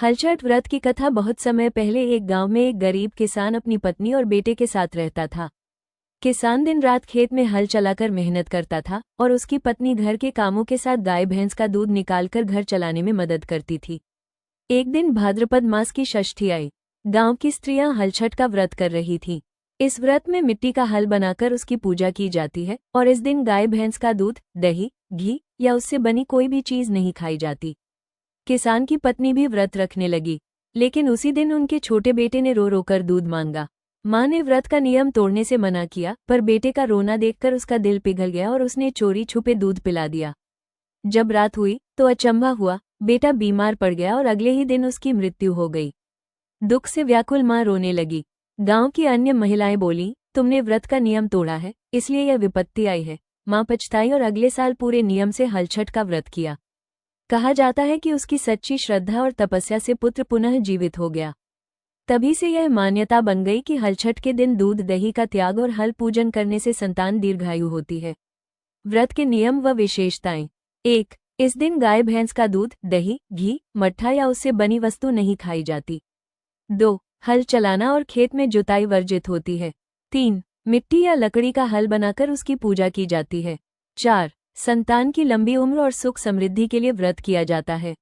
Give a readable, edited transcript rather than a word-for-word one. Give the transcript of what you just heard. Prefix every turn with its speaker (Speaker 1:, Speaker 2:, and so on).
Speaker 1: हलछठ व्रत की कथा। बहुत समय पहले एक गांव में एक गरीब किसान अपनी पत्नी और बेटे के साथ रहता था। किसान दिन रात खेत में हल चलाकर मेहनत करता था और उसकी पत्नी घर के कामों के साथ गाय भैंस का दूध निकालकर घर चलाने में मदद करती थी। एक दिन भाद्रपद मास की षष्ठी आई। गांव की स्त्रियां हलछठ का व्रत कर रही थीं। इस व्रत में मिट्टी का हल बनाकर उसकी पूजा की जाती है और इस दिन गाय भैंस का दूध, दही, घी या उससे बनी कोई भी चीज नहीं खाई जाती। किसान की पत्नी भी व्रत रखने लगी, लेकिन उसी दिन उनके छोटे बेटे ने रो रोकर दूध मांगा। माँ ने व्रत का नियम तोड़ने से मना किया, पर बेटे का रोना देखकर उसका दिल पिघल गया और उसने चोरी छुपे दूध पिला दिया। जब रात हुई तो अचंभा हुआ, बेटा बीमार पड़ गया और अगले ही दिन उसकी मृत्यु हो गई। दुख से व्याकुल माँ रोने लगी। गांव की अन्य महिलाएं बोलीं, तुमने व्रत का नियम तोड़ा है, इसलिए यह विपत्ति आई है। माँ पछताई और अगले साल पूरे नियम से हलछठ का व्रत किया। कहा जाता है कि उसकी सच्ची श्रद्धा और तपस्या से पुत्र पुनः जीवित हो गया। तभी से यह मान्यता बन गई कि हलछठ के दिन दूध दही का त्याग और हल पूजन करने से संतान दीर्घायु होती है। व्रत के नियम व विशेषताएं। 1. इस दिन गाय भैंस का दूध, दही, घी, मट्ठा या उससे बनी वस्तु नहीं खाई जाती। 2. हल चलाना और खेत में जुताई वर्जित होती है। 3. मिट्टी या लकड़ी का हल बनाकर उसकी पूजा की जाती है। 4. संतान की लंबी उम्र और सुख समृद्धि के लिए व्रत किया जाता है।